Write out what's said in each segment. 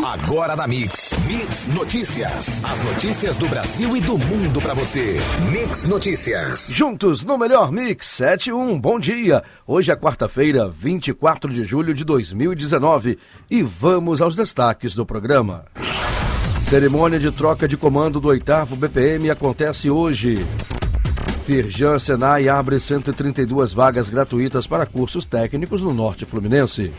Agora na Mix Notícias. As notícias do Brasil e do mundo pra você. Mix Notícias. Juntos no melhor Mix 71. Bom dia. Hoje é quarta-feira, 24 de julho de 2019. E vamos aos destaques do programa. Cerimônia de troca de comando do 8º BPM acontece hoje. Firjan Senai abre 132 vagas gratuitas para cursos técnicos no Norte Fluminense.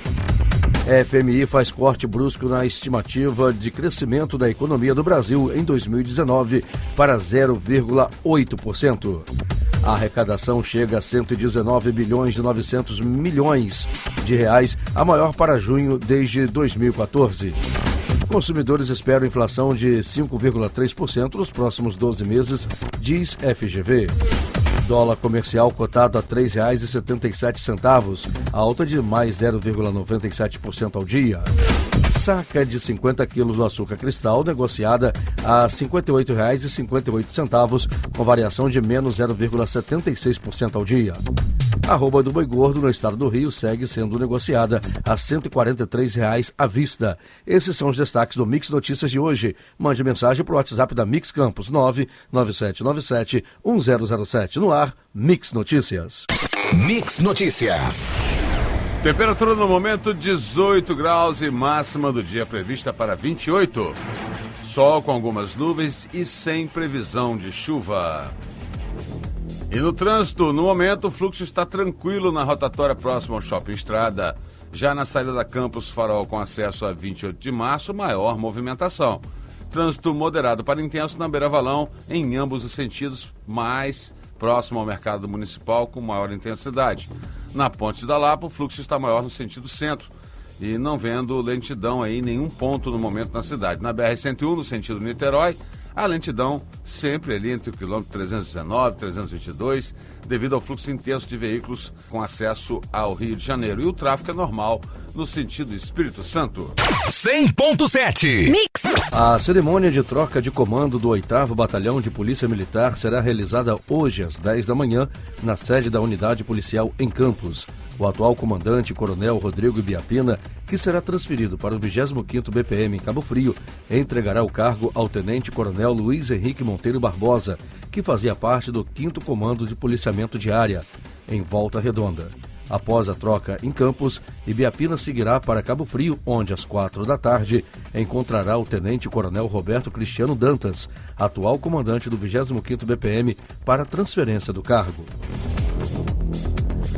FMI faz corte brusco na estimativa de crescimento da economia do Brasil em 2019 para 0,8%. A arrecadação chega a 119 bilhões e 900 milhões de reais, a maior para junho desde 2014. Consumidores esperam inflação de 5,3% nos próximos 12 meses, diz FGV. Dólar comercial cotado a R$ 3,77, alta de mais 0,97% ao dia. Saca de 50 quilos do açúcar cristal negociada a R$ 58,58, com variação de menos 0,76% ao dia. A arroba do boi gordo no estado do Rio segue sendo negociada a R$ 143 à vista. Esses são os destaques do Mix Notícias de hoje. Mande mensagem para o WhatsApp da Mix Campos 99797-1007. No ar, Mix Notícias. Mix Notícias. Temperatura no momento 18 graus e máxima do dia prevista para 28. Sol com algumas nuvens e sem previsão de chuva. E no trânsito, no momento, o fluxo está tranquilo na rotatória próxima ao Shopping Estrada. Já na saída da Campus Farol com acesso a 28 de março, maior movimentação. Trânsito moderado para intenso na Beira Valão, em ambos os sentidos, mais próximo ao mercado municipal com maior intensidade. Na Ponte da Lapa, o fluxo está maior no sentido centro e não vendo lentidão aí em nenhum ponto no momento na cidade. Na BR-101, no sentido Niterói, a lentidão sempre ali entre o quilômetro 319 e 322, devido ao fluxo intenso de veículos com acesso ao Rio de Janeiro. E o tráfego é normal no sentido Espírito Santo. 100.7 Mix. A cerimônia de troca de comando do 8º Batalhão de Polícia Militar será realizada hoje às 10 da manhã na sede da Unidade Policial em Campos. O atual comandante, Coronel Rodrigo Ibiapina, que será transferido para o 25º BPM em Cabo Frio, entregará o cargo ao Tenente Coronel Luiz Henrique Monteiro Barbosa, que fazia parte do 5º Comando de Policiamento de Área, em Volta Redonda. Após a troca em Campos, Ibiapina seguirá para Cabo Frio, onde às 4 da tarde encontrará o Tenente Coronel Roberto Cristiano Dantas, atual comandante do 25º BPM, para transferência do cargo.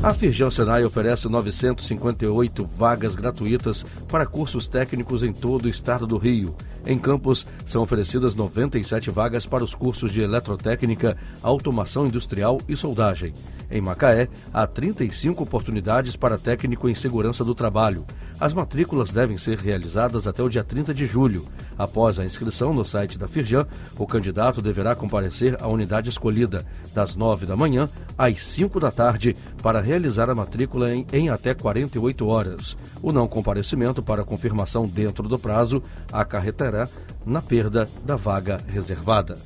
A Firjan Senai oferece 958 vagas gratuitas para cursos técnicos em todo o estado do Rio. Em Campos, são oferecidas 97 vagas para os cursos de eletrotécnica, automação industrial e soldagem. Em Macaé, há 35 oportunidades para técnico em segurança do trabalho. As matrículas devem ser realizadas até o dia 30 de julho. Após a inscrição no site da Firjan, o candidato deverá comparecer à unidade escolhida, das 9 da manhã às 5 da tarde, para realizar a matrícula em até 48 horas. O não comparecimento para confirmação dentro do prazo acarretará na perda da vaga reservada.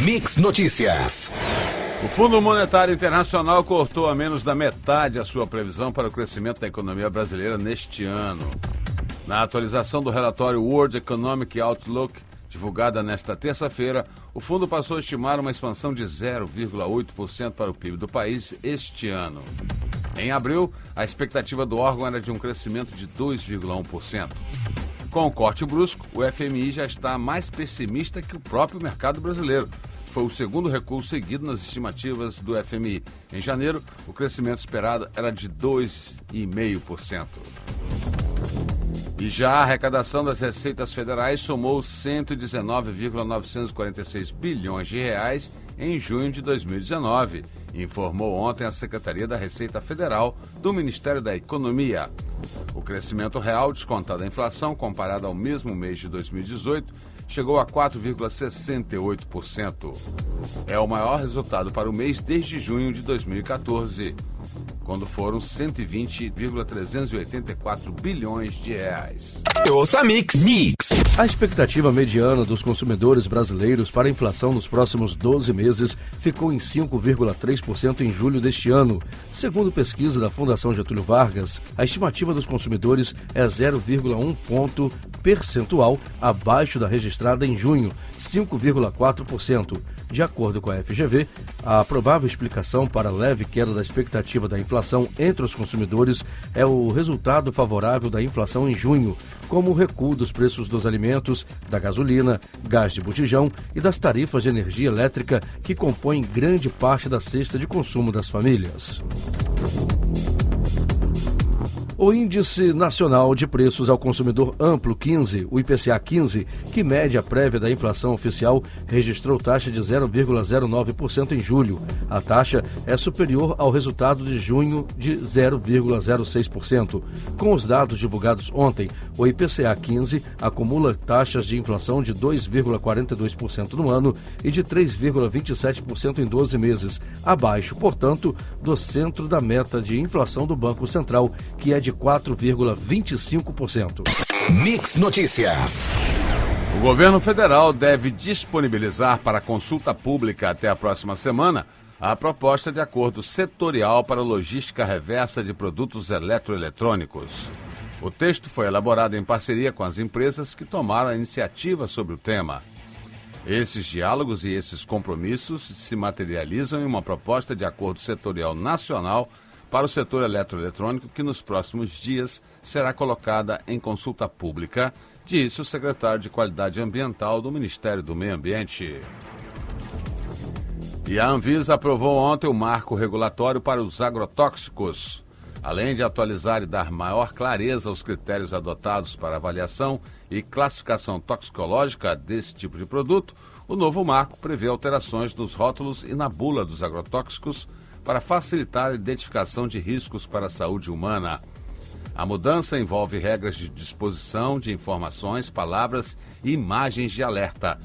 Mix Notícias. O Fundo Monetário Internacional cortou a menos da metade a sua previsão para o crescimento da economia brasileira neste ano. Na atualização do relatório World Economic Outlook, divulgada nesta terça-feira, o fundo passou a estimar uma expansão de 0,8% para o PIB do país este ano. Em abril, a expectativa do órgão era de um crescimento de 2,1%. Com o corte brusco, o FMI já está mais pessimista que o próprio mercado brasileiro. Foi o segundo recuo seguido nas estimativas do FMI. Em janeiro, o crescimento esperado era de 2,5%. E já a arrecadação das receitas federais somou 119,946 bilhões de reais em junho de 2019, informou ontem a Secretaria da Receita Federal do Ministério da Economia. O crescimento real, descontado a inflação, comparado ao mesmo mês de 2018, chegou a 4,68%. É o maior resultado para o mês desde junho de 2014. quando foram 120,384 bilhões de reais. Ouça Mix. A expectativa mediana dos consumidores brasileiros para a inflação nos próximos 12 meses ficou em 5,3% em julho deste ano. Segundo pesquisa da Fundação Getúlio Vargas, a estimativa dos consumidores é 0,1 ponto percentual abaixo da registrada em junho, 5,4%. De acordo com a FGV, a provável explicação para a leve queda da expectativa da inflação entre os consumidores é o resultado favorável da inflação em junho, como o recuo dos preços dos alimentos, da gasolina, gás de botijão e das tarifas de energia elétrica que compõem grande parte da cesta de consumo das famílias. O Índice Nacional de Preços ao Consumidor Amplo 15, o IPCA 15, que mede a prévia da inflação oficial, registrou taxa de 0,09% em julho. A taxa é superior ao resultado de junho de 0,06%. Com os dados divulgados ontem, o IPCA 15 acumula taxas de inflação de 2,42% no ano e de 3,27% em 12 meses, abaixo, portanto, do centro da meta de inflação do Banco Central, que é de 4,25%. Mix Notícias. O governo federal deve disponibilizar para consulta pública até a próxima semana a proposta de acordo setorial para logística reversa de produtos eletroeletrônicos. O texto foi elaborado em parceria com as empresas que tomaram a iniciativa sobre o tema. Esses diálogos e esses compromissos se materializam em uma proposta de acordo setorial nacional para o setor eletroeletrônico que nos próximos dias será colocada em consulta pública, disse o secretário de Qualidade Ambiental do Ministério do Meio Ambiente. E a Anvisa aprovou ontem o marco regulatório para os agrotóxicos. Além de atualizar e dar maior clareza aos critérios adotados para avaliação e classificação toxicológica desse tipo de produto, o novo marco prevê alterações nos rótulos e na bula dos agrotóxicos para facilitar a identificação de riscos para a saúde humana. A mudança envolve regras de disposição de informações, palavras e imagens de alerta.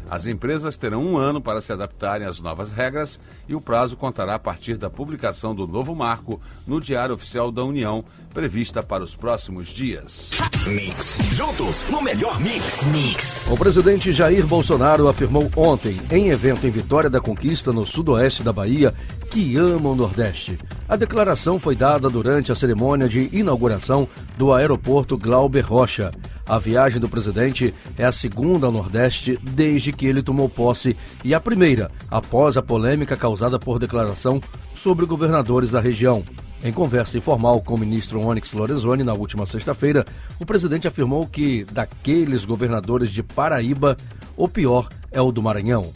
As empresas terão 1 ano para se adaptarem às novas regras e o prazo contará a partir da publicação do novo marco no Diário Oficial da União, prevista para os próximos dias. Mix. Juntos no melhor mix. O presidente Jair Bolsonaro afirmou ontem, em evento em Vitória da Conquista, no sudoeste da Bahia, que ama o Nordeste. A declaração foi dada durante a cerimônia de inauguração do aeroporto Glauber Rocha. A viagem do presidente é a segunda ao Nordeste desde que ele tomou posse e a primeira após a polêmica causada por declaração sobre governadores da região. Em conversa informal com o ministro Onyx Lorenzoni na última sexta-feira, o presidente afirmou que, daqueles governadores de Paraíba, o pior é o do Maranhão.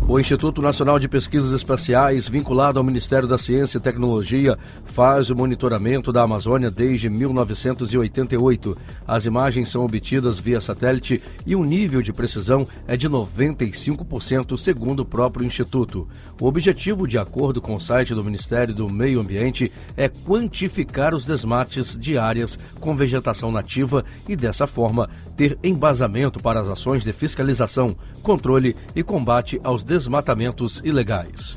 O Instituto Nacional de Pesquisas Espaciais, vinculado ao Ministério da Ciência e Tecnologia, faz o monitoramento da Amazônia desde 1988. As imagens são obtidas via satélite e o nível de precisão é de 95%, segundo o próprio Instituto. O objetivo, de acordo com o site do Ministério do Meio Ambiente, é quantificar os desmates de áreas com vegetação nativa e, dessa forma, ter embasamento para as ações de fiscalização, controle e combate aos desmatamentos ilegais.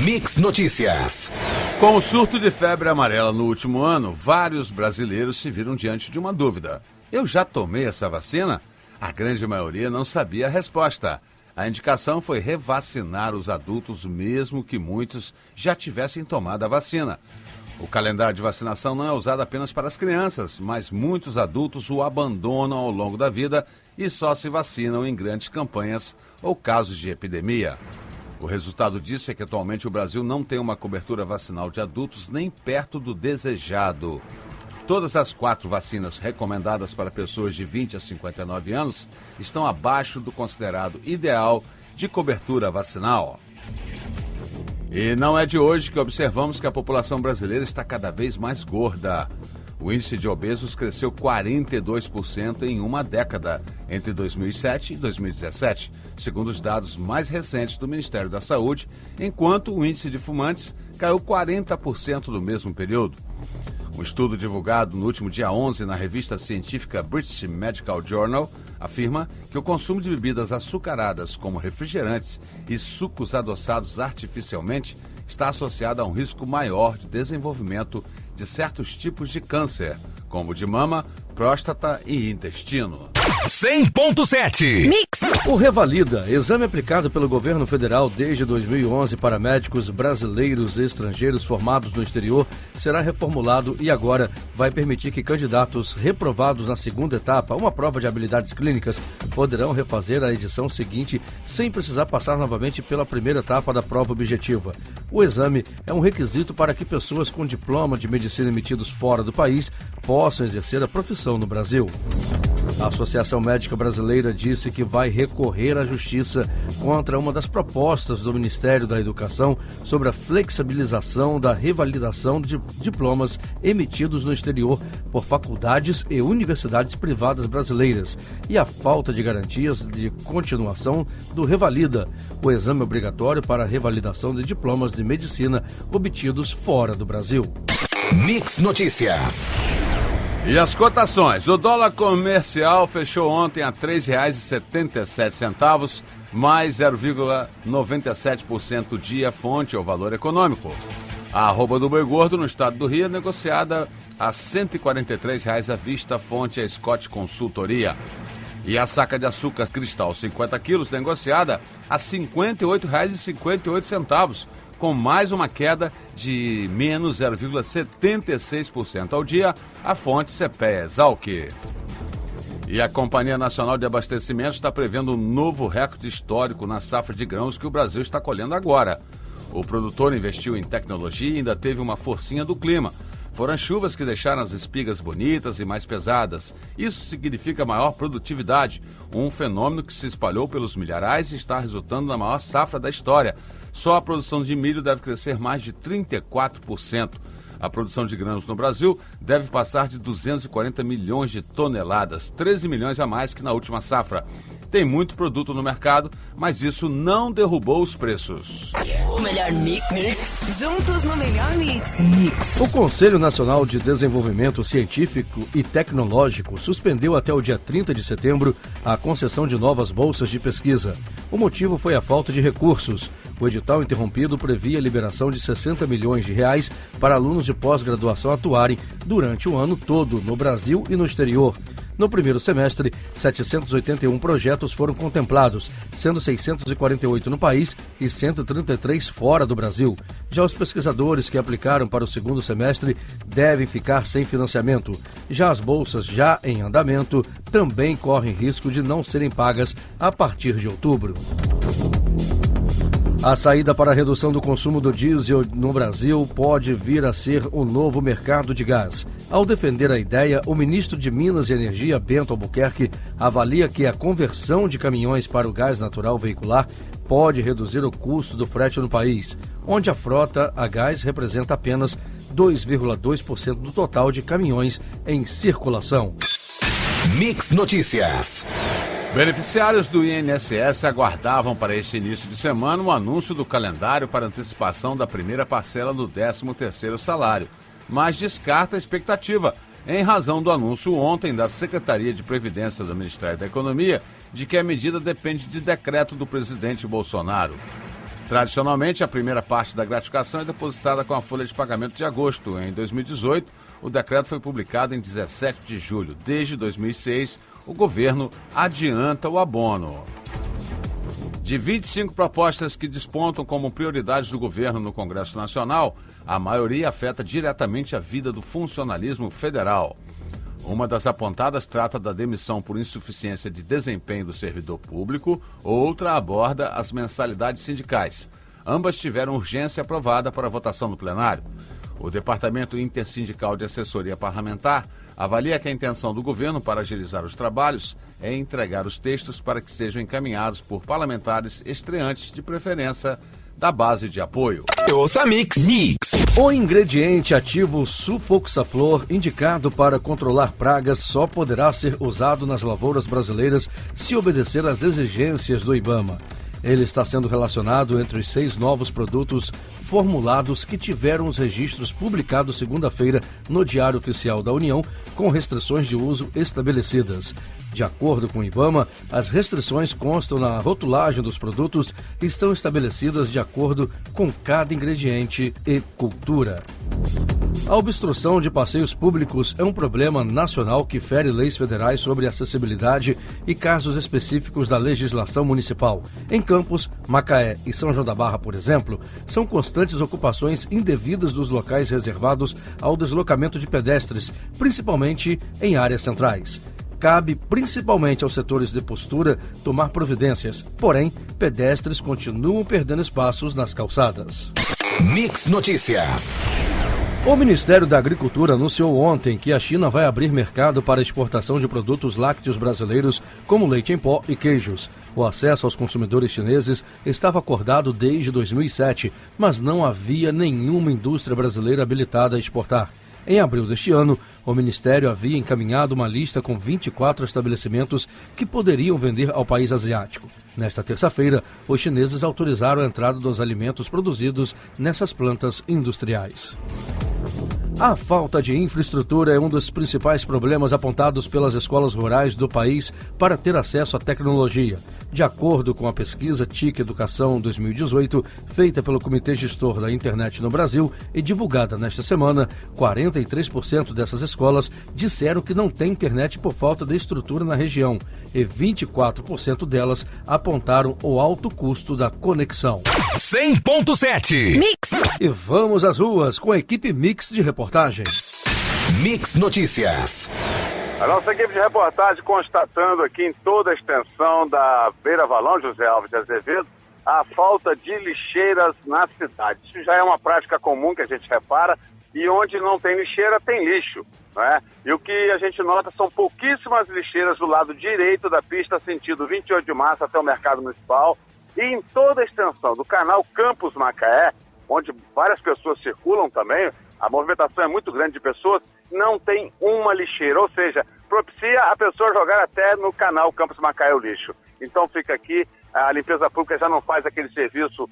Mix Notícias. Com o surto de febre amarela no último ano, vários brasileiros se viram diante de uma dúvida. Eu já tomei essa vacina? A grande maioria não sabia a resposta. A indicação foi revacinar os adultos, mesmo que muitos já tivessem tomado a vacina. O calendário de vacinação não é usado apenas para as crianças, mas muitos adultos o abandonam ao longo da vida e só se vacinam em grandes campanhas ou casos de epidemia. O resultado disso é que atualmente o Brasil não tem uma cobertura vacinal de adultos nem perto do desejado. Todas as 4 vacinas recomendadas para pessoas de 20 a 59 anos estão abaixo do considerado ideal de cobertura vacinal. E não é de hoje que observamos que a população brasileira está cada vez mais gorda. O índice de obesos cresceu 42% em uma década, entre 2007 e 2017, segundo os dados mais recentes do Ministério da Saúde, enquanto o índice de fumantes caiu 40% no mesmo período. Um estudo divulgado no último dia 11 na revista científica British Medical Journal afirma que o consumo de bebidas açucaradas, como refrigerantes e sucos adoçados artificialmente, está associada a um risco maior de desenvolvimento de certos tipos de câncer, como de mama, próstata e intestino. 100.7 Mix. O Revalida, exame aplicado pelo governo federal desde 2011 para médicos brasileiros e estrangeiros formados no exterior, será reformulado e agora vai permitir que candidatos reprovados na segunda etapa, uma prova de habilidades clínicas, poderão refazer a edição seguinte sem precisar passar novamente pela primeira etapa da prova objetiva. O exame é um requisito para que pessoas com diploma de medicina emitidos fora do país possam exercer a profissão no Brasil. A Associação Médica Brasileira disse que vai recorrer à Justiça contra uma das propostas do Ministério da Educação sobre a flexibilização da revalidação de diplomas emitidos no exterior por faculdades e universidades privadas brasileiras e a falta de garantias de continuação do Revalida, o exame obrigatório para a revalidação de diplomas de medicina obtidos fora do Brasil. Mix Notícias. E as cotações? O dólar comercial fechou ontem a R$ 3,77, mais 0,97% dia, fonte ao valor econômico. A arroba do boi gordo no estado do Rio é negociada a R$ 143 à vista, fonte a Scott Consultoria. E a saca de açúcar cristal 50 quilos negociada a R$ 58,58, com mais uma queda de menos 0,76% ao dia, a fonte CPEA Exalc. E a Companhia Nacional de Abastecimento está prevendo um novo recorde histórico na safra de grãos que o Brasil está colhendo agora. O produtor investiu em tecnologia e ainda teve uma forcinha do clima. Foram chuvas que deixaram as espigas bonitas e mais pesadas. Isso significa maior produtividade, um fenômeno que se espalhou pelos milharais e está resultando na maior safra da história. Só a produção de milho deve crescer mais de 34%. A produção de grãos no Brasil deve passar de 240 milhões de toneladas, 13 milhões a mais que na última safra. Tem muito produto no mercado, mas isso não derrubou os preços. O melhor mix. Juntos no melhor mix. O Conselho Nacional de Desenvolvimento Científico e Tecnológico suspendeu até o dia 30 de setembro a concessão de novas bolsas de pesquisa. O motivo foi a falta de recursos. O edital interrompido previa a liberação de 60 milhões de reais para alunos de pós-graduação atuarem durante o ano todo no Brasil e no exterior. No primeiro semestre, 781 projetos foram contemplados, sendo 648 no país e 133 fora do Brasil. Já os pesquisadores que aplicaram para o segundo semestre devem ficar sem financiamento. Já as bolsas já em andamento também correm risco de não serem pagas a partir de outubro. A saída para a redução do consumo do diesel no Brasil pode vir a ser o novo mercado de gás. Ao defender a ideia, o ministro de Minas e Energia, Bento Albuquerque, avalia que a conversão de caminhões para o gás natural veicular pode reduzir o custo do frete no país, onde a frota a gás representa apenas 2,2% do total de caminhões em circulação. Mix Notícias. Beneficiários do INSS aguardavam para este início de semana o anúncio do calendário para antecipação da primeira parcela do 13º salário, mas descarta a expectativa, em razão do anúncio ontem da Secretaria de Previdência do Ministério da Economia de que a medida depende de decreto do presidente Bolsonaro. Tradicionalmente, a primeira parte da gratificação é depositada com a folha de pagamento de agosto. Em 2018, o decreto foi publicado em 17 de julho. Desde 2006, o governo adianta o abono. De 25 propostas que despontam como prioridades do governo no Congresso Nacional, a maioria afeta diretamente a vida do funcionalismo federal. Uma das apontadas trata da demissão por insuficiência de desempenho do servidor público, outra aborda as mensalidades sindicais. Ambas tiveram urgência aprovada para votação no plenário. O Departamento Intersindical de Assessoria Parlamentar avalia que a intenção do governo para agilizar os trabalhos é entregar os textos para que sejam encaminhados por parlamentares estreantes, de preferência da base de apoio. Ouça Mix. O ingrediente ativo sulfoxaflor, indicado para controlar pragas, só poderá ser usado nas lavouras brasileiras se obedecer às exigências do IBAMA. Ele está sendo relacionado entre os 6 novos produtos formulados que tiveram os registros publicados segunda-feira no Diário Oficial da União, com restrições de uso estabelecidas. De acordo com o IBAMA, as restrições constam na rotulagem dos produtos e estão estabelecidas de acordo com cada ingrediente e cultura. A obstrução de passeios públicos é um problema nacional que fere leis federais sobre acessibilidade e casos específicos da legislação municipal. Em Campos, Macaé e São João da Barra, por exemplo, são constantes ocupações indevidas dos locais reservados ao deslocamento de pedestres, principalmente em áreas centrais. Cabe principalmente aos setores de postura tomar providências, porém, pedestres continuam perdendo espaços nas calçadas. Mix Notícias. O Ministério da Agricultura anunciou ontem que a China vai abrir mercado para a exportação de produtos lácteos brasileiros, como leite em pó e queijos. O acesso aos consumidores chineses estava acordado desde 2007, mas não havia nenhuma indústria brasileira habilitada a exportar. Em abril deste ano, o Ministério havia encaminhado uma lista com 24 estabelecimentos que poderiam vender ao país asiático. Nesta terça-feira, os chineses autorizaram a entrada dos alimentos produzidos nessas plantas industriais. A falta de infraestrutura é um dos principais problemas apontados pelas escolas rurais do país para ter acesso à tecnologia. De acordo com a pesquisa TIC Educação 2018, feita pelo Comitê Gestor da Internet no Brasil e divulgada nesta semana, 43% dessas escolas disseram que não têm internet por falta de estrutura na região e 24% delas apontaram o alto custo da conexão. 100.7 Mix. E vamos às ruas com a equipe Mix de reportagem. Mix Notícias. A nossa equipe de reportagem constatando aqui em toda a extensão da Beira Valão, José Alves de Azevedo, a falta de lixeiras na cidade. Isso já é uma prática comum que a gente repara, e onde não tem lixeira tem lixo, né? E o que a gente nota são pouquíssimas lixeiras do lado direito da pista, sentido 28 de março até o Mercado Municipal, e em toda a extensão do canal Campos Macaé, onde várias pessoas circulam também, a movimentação é muito grande de pessoas, não tem uma lixeira, ou seja, propicia a pessoa jogar até no canal Campos Macaé o lixo. Então fica aqui, a limpeza pública já não faz aquele serviço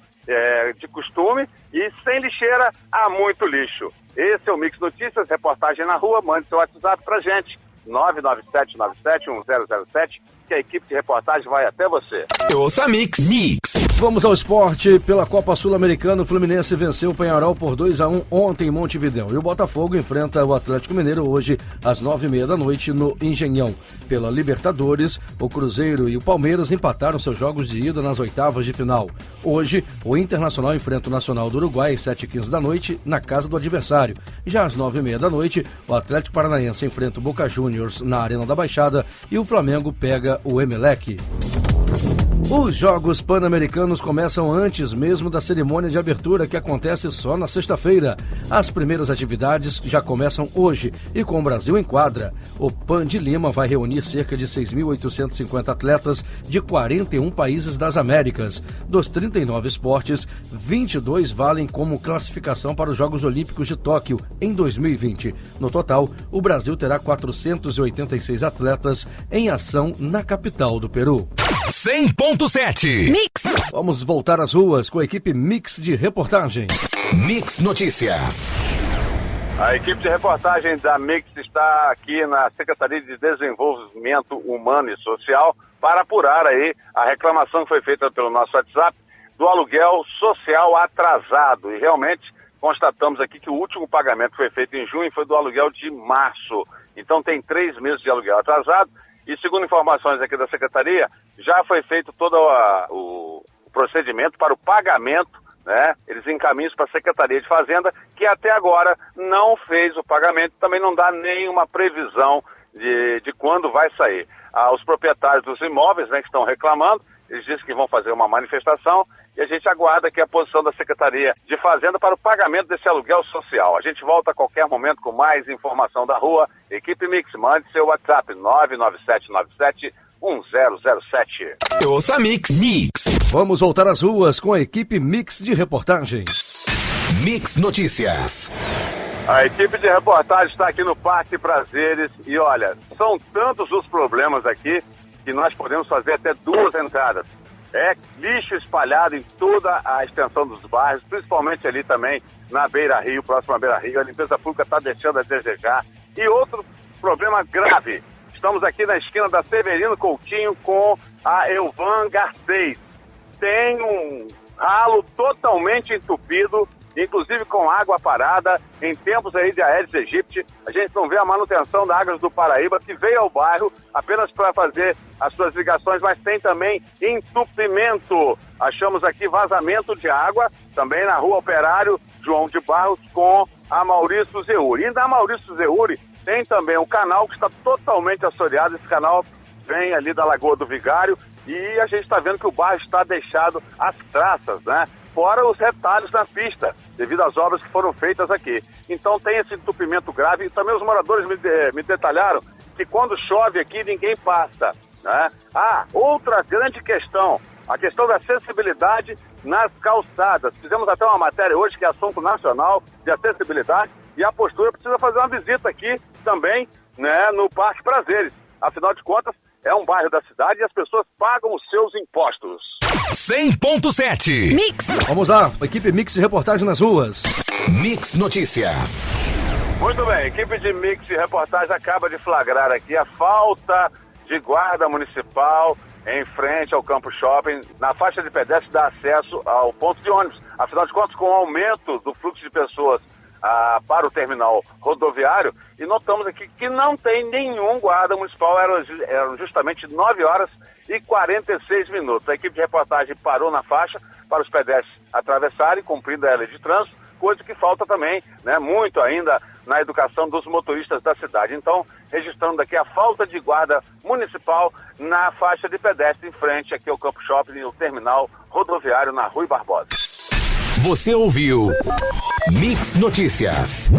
de costume, e sem lixeira há muito lixo. Esse é o Mix Notícias, reportagem na rua, mande seu WhatsApp pra gente, 997971007, que a equipe de reportagem vai até você. Ouça Mix. Vamos ao esporte. Pela Copa Sul-Americana, o Fluminense venceu o Penharol por 2-1 ontem em Montevidéu. E o Botafogo enfrenta o Atlético Mineiro hoje às 9h30 da noite no Engenhão. Pela Libertadores, o Cruzeiro e o Palmeiras empataram seus jogos de ida nas oitavas de final. Hoje, o Internacional enfrenta o Nacional do Uruguai às 7h15 da noite na casa do adversário. Já às 9h30 da noite, o Atlético Paranaense enfrenta o Boca Juniors na Arena da Baixada e o Flamengo pega o Emelec. Os Jogos Pan-Americanos começam antes mesmo da cerimônia de abertura, que acontece só na sexta-feira. As primeiras atividades já começam hoje e com o Brasil em quadra. O PAN de Lima vai reunir cerca de 6.850 atletas de 41 países das Américas. Dos 39 esportes, 22 valem como classificação para os Jogos Olímpicos de Tóquio em 2020. No total, o Brasil terá 486 atletas em ação na capital do Peru. 100.7 Mix. Vamos voltar às ruas com a equipe Mix de reportagem. Mix Notícias. A equipe de reportagem da Mix está aqui na Secretaria de Desenvolvimento Humano e Social para apurar aí a reclamação que foi feita pelo nosso WhatsApp do aluguel social atrasado. E realmente constatamos aqui que o último pagamento que foi feito em junho foi do aluguel de março. Então tem 3 meses de aluguel atrasado. E segundo informações aqui da Secretaria, já foi feito todo o procedimento para o pagamento, né? Eles encaminham para a Secretaria de Fazenda, que até agora não fez o pagamento, também não dá nenhuma previsão de quando vai sair. Os proprietários dos imóveis, né, que estão reclamando, eles dizem que vão fazer uma manifestação e a gente aguarda aqui a posição da Secretaria de Fazenda para o pagamento desse aluguel social. A gente volta a qualquer momento com mais informação da rua. Equipe Mix, mande seu WhatsApp 997971007. Ouça Mix. Vamos voltar às ruas com a equipe Mix de reportagem. Mix Notícias. A equipe de reportagem está aqui no Parque Prazeres e olha, são tantos os problemas aqui que nós podemos fazer até 2 entradas. lixo espalhado em toda a extensão dos bairros, principalmente ali também na Beira-Rio, próximo à Beira-Rio. A limpeza pública está deixando a desejar. E outro problema grave, estamos aqui na esquina da Severino Coutinho com a Elvan Garcês. Tem um ralo totalmente entupido, inclusive com água parada, em tempos aí de Aedes aegypti. A gente não vê a manutenção da Águas do Paraíba, que veio ao bairro apenas para fazer as suas ligações, mas tem também entupimento. Achamos aqui vazamento de água, também na Rua Operário João de Barros, com a Maurício Zeuri. E na Maurício Zeuri tem também um canal que está totalmente assoreado. Esse canal vem ali da Lagoa do Vigário e a gente está vendo que o bairro está deixado às traças, né? Fora os retalhos na pista, devido às obras que foram feitas aqui. Então tem esse entupimento grave e também os moradores me detalharam que quando chove aqui ninguém passa, né? Outra grande questão, a questão da acessibilidade nas calçadas. Fizemos até uma matéria hoje que é assunto nacional de acessibilidade e a postura precisa fazer uma visita aqui também, né, no Parque Prazeres. Afinal de contas, é um bairro da cidade e as pessoas pagam os seus impostos. 100.7 Mix. Vamos lá, equipe Mix de reportagem nas ruas. Mix Notícias. Muito bem, a equipe de Mix de reportagem acaba de flagrar aqui a falta de guarda municipal em frente ao Campo Shopping, na faixa de pedestre dá acesso ao ponto de ônibus. Afinal de contas, com o aumento do fluxo de pessoas para o terminal rodoviário, e notamos aqui que não tem nenhum guarda municipal. Eram justamente 9 horas e 46 minutos. A equipe de reportagem parou na faixa para os pedestres atravessarem, cumprindo a lei de trânsito, coisa que falta também, né, muito ainda na educação dos motoristas da cidade. Então, registrando aqui a falta de guarda municipal na faixa de pedestre em frente aqui ao Campo Shopping e o terminal rodoviário na Rui Barbosa. Você ouviu Mix Notícias.